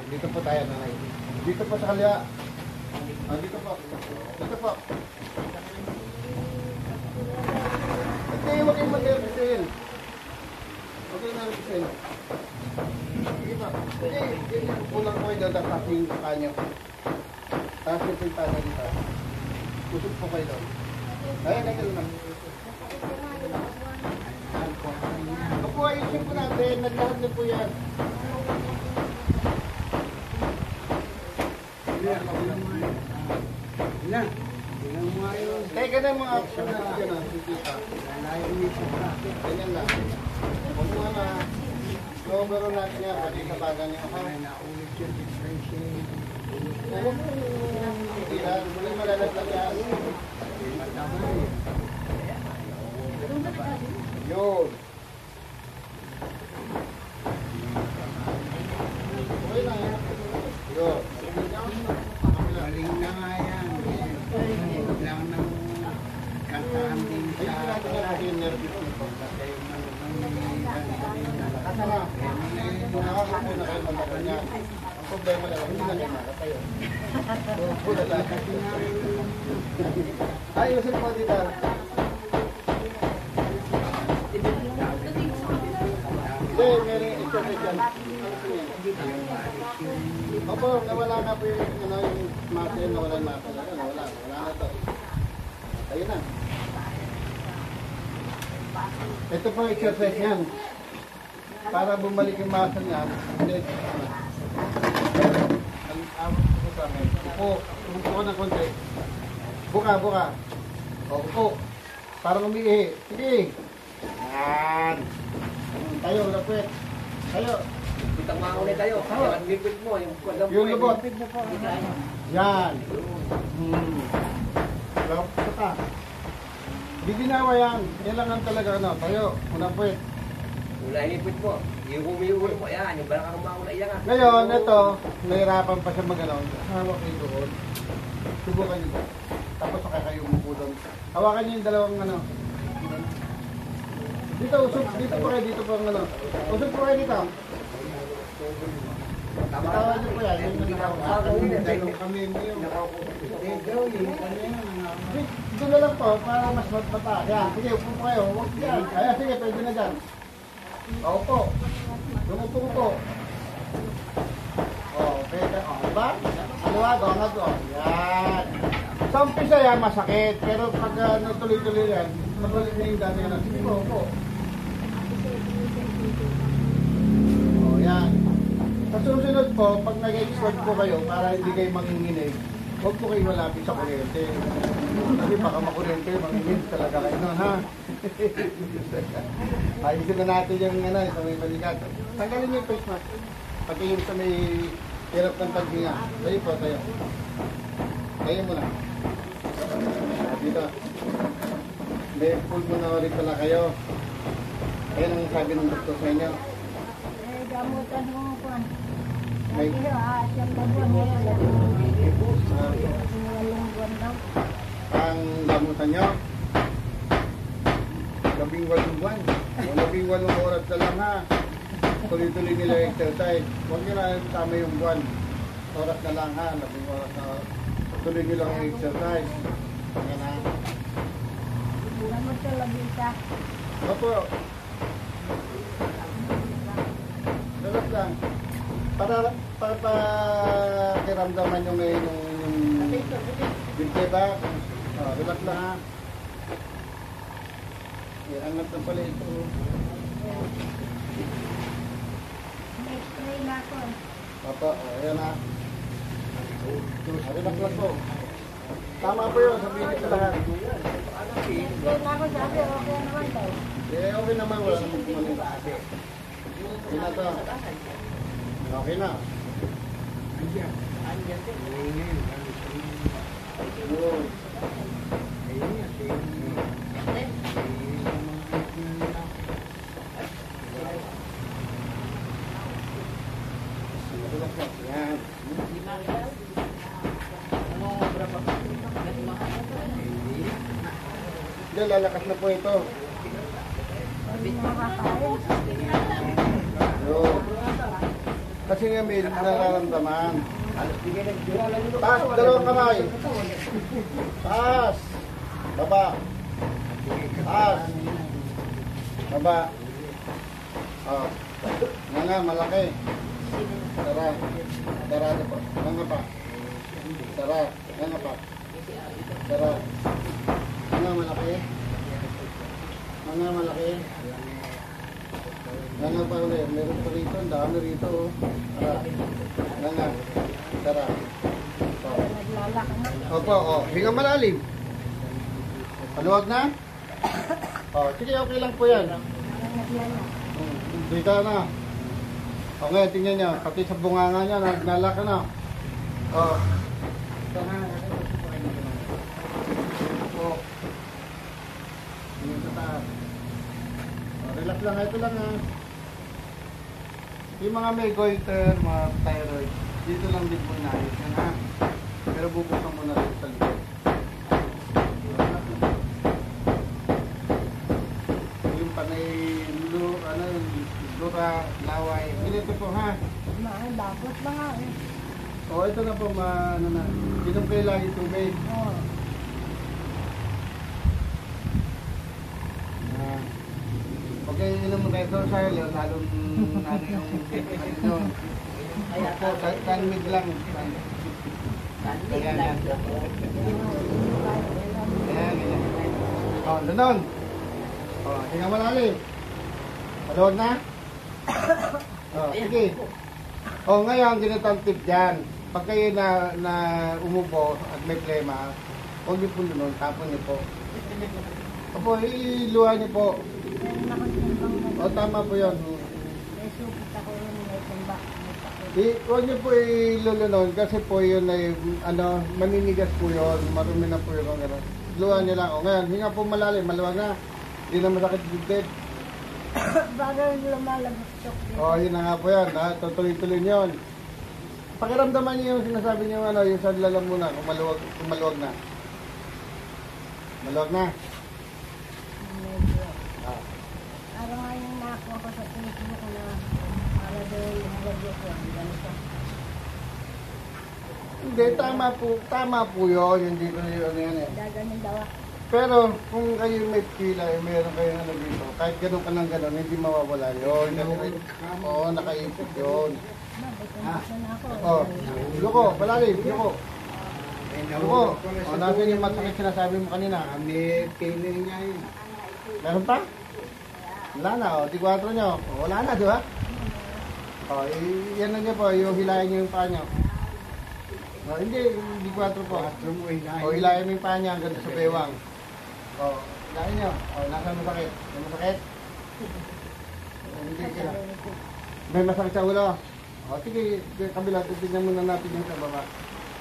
Dito po tayo, nanay. Dito po sa kalya. Ah, dito po. Dito po. Hindi, huwag kayong mag-represent. Huwag kayong mag-represent. Sige pa. Sige, kulang ko yung dadakasin sa kanya. Tapos yung pintana dito. Kusog po kayo doon. Ayan, ayan lang. Ito po, ayusin po natin. Naglahat na po yan. Ilan? Ilan mo ngayon? Teka na mga action na siya na. Ganyan lang. Huwag mo na. Overall natin yan. Pati sa bagan niya. Naulit yung differential. Hindi na. Muli malalaglag yan. Yun. Okay lang yan. Yun. Galing na nga yan. Huwag lang ng kantahan din Ayun siya. natin yan natin yung nervous nito. Kasa na. Nakakapo na kayo ng niya. Ang problema na lang. Hindi na niya makatayo. Pula lang. Ayusin po dito. Hindi, meron exercise yan. Opo, nawala na po yung muscle, nawala yung muscle. Wala na to. Ayun na. Ito po exercise yan. Para bumalik yung muscle niya. Ang awat ko sa amin. Upo ko ng konti. Buka. Upo. Parang umiihi. Sige. Yan. Tayo, lapit. Tayo. Itang maunay tayo. Yung liquid mo, Yung lubot. Yan. Lapit ka. Di ginawa yan. Kailangan talaga ano. Tayo. Unang puwet. Wala yung liquid mo. Yung umiuwi mo, yan. Yung barang maunay yan. Ngayon, ito. Nahirapan pa siya mag-ano. Hawak kayo doon. Subukan nyo. Tapos saka kayo umupo doon. Hawakan nyo yung dalawang ano. Dito, usog. Dito po kayo. Dito po ang ano. Usog po kayo dito. Bitawan nyo po yan. Yung nagkakaroon kami yung dito na lang po para mas matata. Yan. Sige, upo po kayo. Huwag yan. Ayan, sige. Pwede na dyan. Upo. Lumupo po. Okay. Diba? Aluwag. Yan. Sa umpisa yan, masakit. Pero pag tuloy-tuloy yan, magbalik na yung dami yan. Sige po, upo. Yan. Sa susunod po, pag nag-export po kayo, para hindi kayo manginginig, huwag po kayo malapit sa kuryente. Kasi baka makuryente, manginginig talaga kayo nun, ha? Ayusin na natin yung sa may balikat. Tanggalin niyo yung face mask. Pati yung sa may hirap ng paghinga. Tayo po, tayo. Tayo muna. Dito. May pulmonary pala kayo. Ayan ang sabi ng doktor sa inyo. Gamutan mo ko. May Siyam na buwan ngayon. Walong buwan daw. ang gamutan nyo. 18 buwan. 18 oras na lang, ha. Tuloy-tuloy nila yung exercise. Huwag nyo na tama yung buwan. Oras na lang, ha. 18 oras na. Tuloy nyo lang yung exercise. Yan, ha. Gamot sa labita. Opo. Dalas lang. Para pakiramdaman nyo ngayon yung diba? Relax lang, ha. Angat na pala ito. May spray na ako. Papa, ayan, ha. Relax lang po. Tama po yun, sabihin ko sa lahat. Spray na ako, sabi, okay naman daw. Okay naman, wala namang kumanin. Okay na to. Okay na. Andiyan. Ngayon. Yun. Ayun nga. Relax lang. Yan. Diyan, lalakas na po ito. Yun. Kasi Kasi nga may nararamdaman. Halos di kayo nagdurala nyo. Taas, dalawang kamay. Taas. Baba. Taas. Baba. Oh. Nga malaki. Tara. Tara na po. Nga pa. Tara. Nga pa. Tara. Nga malaki. Nga malaki. Nga pa ulit. Meron pa rito. Ang dami rito. Tara. Nga. Tara. Oh. Naglalak na. Opo, oh. Hinga malalim. Paluwag na? Oh, sige, okay lang po yan. Naglalak. Dito na. Okay, tingnan nyo. Pati sa bunganga niya, naglalak na. Oh. Oh. Tingnan sa taas. Oh, relax lang. Ito lang ha. Yung mga may goiter, mga thyroid, dito lang din muna. Yan ha. Pero bubuksan muna rin sa likod. Yung panay lura, laway. Ganito po ha. Bakot na nga eh. O ito na po, ano na. Inom kayo lagi tubig. Oo. Okay, inom mo kayo sa lalo lalong ano yung ano. Kaya po, tanmig lang. Kaya yan. Kaya ganyan. O, lunon. O, hinga malalim. Paluwag na? O, sige. O, ngayon, ganito ang tip dyan. Pag kayo na umubo at may plema, huwag niyo po lunon, tapon niyo po. Opo, iluha niyo po. Meron ako timbang na. O, tama po yun. May supit ako rin. May timba. May takot. Huwag niyo po ilulunon kasi po yun ay, ano, maninigas po yun. Marumi na po yun. Gano'n. Luha niyo lang. O, ngayon, hinga po malalim, maluwag na. Hindi na masakit dibdib. Bagay lumalabas chok. O, yun na nga po yan. Ha? Tutuloy-tuloy niyo yun. Pakiramdaman niyo yung sinasabi niyo, ano, yung sa lalamunan, kung maluwag na. Maluwag na. Medyo. Ah. Araw nga yung nakakuha ko sa Facebook na para daw yung lagyo ko. Ganito. Hindi, tama po yun. Hindi ko yun, ano yan eh. Daganin daw ako. Pero kung kayo may pila, meron kayong ano dito, kahit ganun ka ng ganun, hindi mawawala yun. Oo, nakaipit yun. May kondisyon na ako. Oo, luko, palalim, luko. Luko, o nasan yung masakit sinasabi mo kanina? May feeling niya yun. Meron pa? Wala na, o, di 4 nyo. O, wala na, di ba? O, yan na nyo po, yung hilayan nyo yung paa nyo. O, hindi, di 4 po. O, hilayan mo yung paa nyo hanggang sa bewang. O, hilayan nyo. O, nasa masakit? May masakit? O, hindi kaya. May masakit sa ulo? O, sige, kabila, titignan muna natin yung sa baba.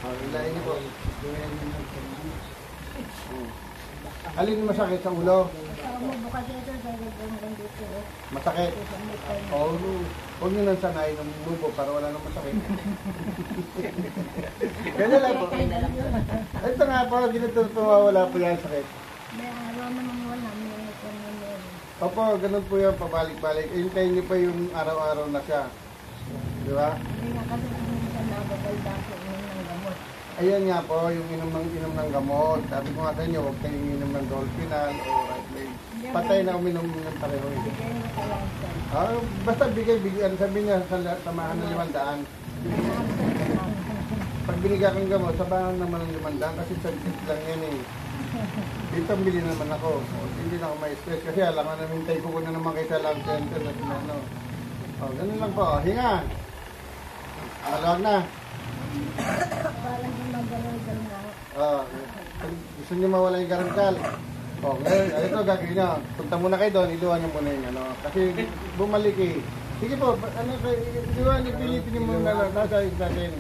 O, hilayan nyo po. Alin masakit sa ulo? Basta umubo ka dito sa gagawin dito. Masakit? Oo, huwag nyo nang sanay ng lubo para wala nang masakit. Ganun lang po. Ito nga po, ginito mawawala po yan sakit. May araw naman wala. May meron. Opo, ganun po yan, pabalik-balik. Hintayin nyo pa yung araw-araw na siya. Di ba? Hindi nga kasi minsan nababay dako ng gamot. Ayan nga po, yung inom ng gamot. Sabi ko nga sa inyo, huwag kayong inom ng Dolphinal o Right Leg. Patay na uminom ng pareho. Bigay mo ka lang siya. Basta bigyan, sabi niya, samahan ng 500. Pag binigyan kang gamot, sabahan naman ng 500 kasi saglit lang yan eh. Dito bili naman ako. Hindi na ako ma-stress kasi alam nga namin tayo ko na naman kayo sa lab center na ano. Ganun lang po. Hinga. Maluwag na. Parang gumagalaw-gal na. Gusto niyo mawala yung garangal. Ngayon, ito gagawin niyo. Punta muna kayo doon, iluwan niyo muna yung ano. Kasi bumalik eh. Sige po, ano kayo, iluwan niyo, pilitin niyo muna lang. Nasa yung sa akin.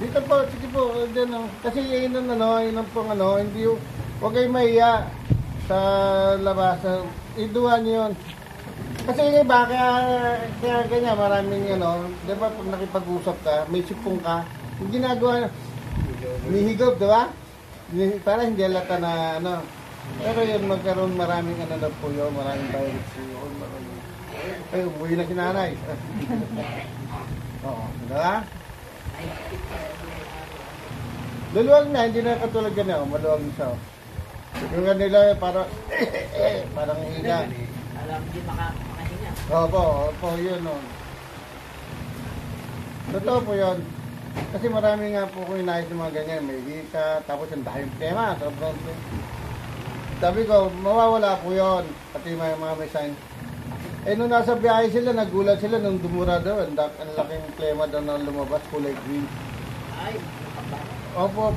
Dito po, sige po, dyan o. Kasi yun ang pong ano, hindi yung, huwag kayo mahiya sa labas. Iluwan niyo yun. Kasi yung iba, kaya ganyan, maraming ano, di ba pag nakipag-usap ka, may sipong ka, yung ginagawa, nihigop, di ba? Para hindi halata na ano. Pero yun, magkaroon maraming ano na po yun, maraming virus po yun, maraming. Ay, umuwi na si nanay. Oo, diba? Maluwag na, hindi na katulad ganyan. Maluwag siya. Yung kanila parang, parang higa. Alam, hindi makahinga. Opo, yun o. Totoo po yun. Kasi marami nga po kung inayos ng mga ganyan. May hika, tapos yung dahil tema. Sobrang sabi ko, mawawala po yun. Pati mga may sign. Eh, nung nasa biyahe sila, nagulat sila nung dumura daw. Ang laking klema daw na lumabas, kulay green. Ay, Opo.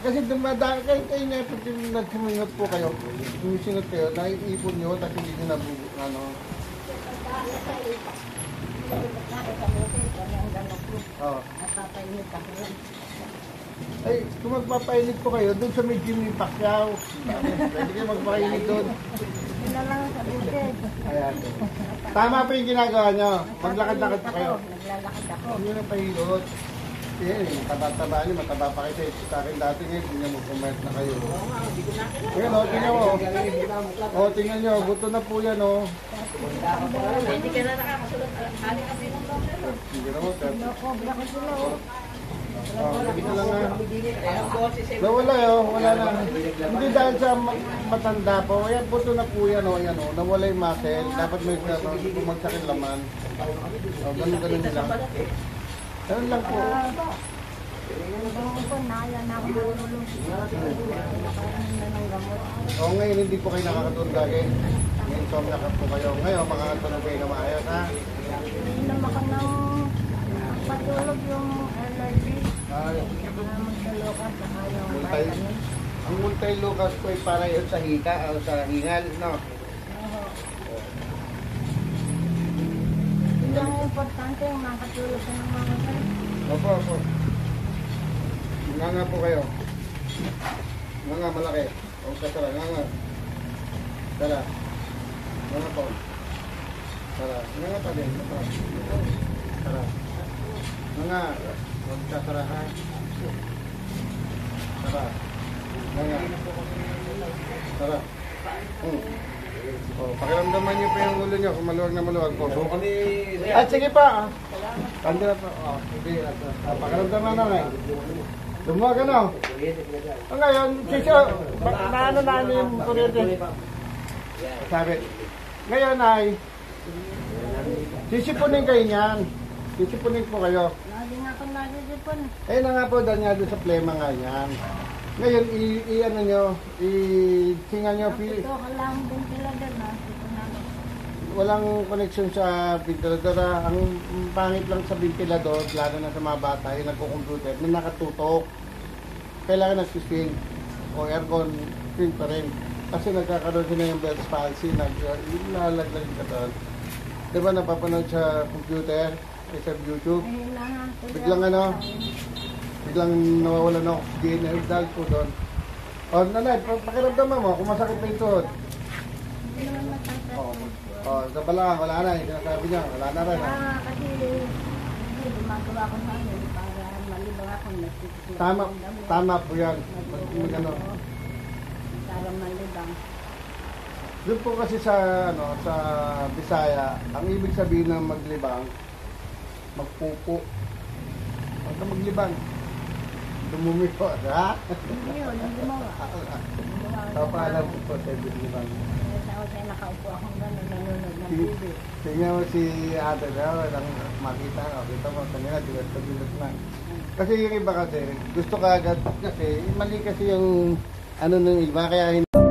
Kasi dumadaan kayo nga, pag nagsumingot po kayo, sumisingot kayo, naiipon nyo, tapos hindi nyo nabubo, ano. Oh. Napapainit ako lang. Ay, kung magpapainit po kayo, doon sa may Jimmy Pacquiao. Pwede kayo magpainit doon. Yun na lang sa bukid. Ayan. Tama po yung ginagawa nyo. Maglakad-lakad po kayo. Naglalakad ako. Hindi na pahilot. Eh, taba-taba nyo, mataba pa kayo. Sa akin dati ngayon, hindi na mag-comment na kayo. Ayan o, tingnan mo. O, tingnan nyo, buto na po yan o. hindi ka na nakakasunod. Hali kasi ng doctor. Hindi na mo, sir. Kinokobra ko sila. Oh. O, ito lang nga. Ang boses eh. Nawala wala na. Hindi dahil sa matanda po. Ayan, buto na po yan o. Ayan o, nawala yung muscle. Dapat may bumagsak yung laman. O, ganun nila. Ganun lang po. Ang ko, naya na ako marunong. Nakaroon na ng gamot. O, ngayon hindi po kayo nakakatulog lagi. Ngayon, somnyak po kayo. Ngayon, makakatulog kayo na maayos, ha? Inom ako ng patulog yung allergy. Ay, Magdalokan saka yung multay. vitamin. Ang multi-lucas po ay para yun sa hika o sa hingal, no? Oo. Yun ang importante, yung makatulog sa ng mga sir. Opo. Nga po kayo. Nga malaki. O kasara, nga. Tara. Nga po. Tara. Nga pa din. Tara. Nga. Huwag kasara, ha? Tara. Nga. Tara. O, pakiramdaman niyo pa yung ulo niyo kung maluwag na maluwag po. So kami, At sige pa. Tanda na po. Oh, sige. Pakiramdaman na nga. Lumuwag ka na. Ngayon, sisyo, naano na yung kuryente. Sabi. Ngayon ay, sisipunin kayo niyan. Sisipunin po kayo. Lagi nga akong nasisipon. Eh na nga po, dahil nga doon sa plema nga yan. Ngayon, i-ano nyo, i-singa nyo, Ito ka lang ventilador na. Ito na ako. walang connection sa ventilador. Ang pangit lang sa ventilador, lalo na sa mga bata, yung nagko-computer, na nakatutok. Kailangan nag-swing o aircon, swing pa rin. Kasi nagkakaroon sila yung Bell's palsy, nalaglag ka doon. Diba napapanood sa computer, sa YouTube, Ayun lang ang tuloy. biglang ano, biglang nawawala ng oxygen, dahil po doon. O, nanay, pakiramdaman mo, kung masakit na yung tuhod. Hindi naman matatapos. Sa balakang, wala na, yung sinasabi niya, wala na rin. Kasi hindi, gumagawa ko na yun para malibang ako. Nagtitipid Tama, ng dami. tama po yan. Ano. Para malibang. Doon po kasi sa, sa Bisaya, ang ibig sabihin ng maglibang, magpupo. Huwag ka maglibang. Dumumi po, ha? Hindi yun, yung gumawa. Papaalam po po sa libang. Kaya nakaupo akong gano'n, nanonood ng TV. Tingnan mo si ate daw, lang makita ka, kita mo, kanina, dilat na. Kasi yung iba kasi, gusto ka agad, kasi mali kasi yung ano ng iba, kaya hindi.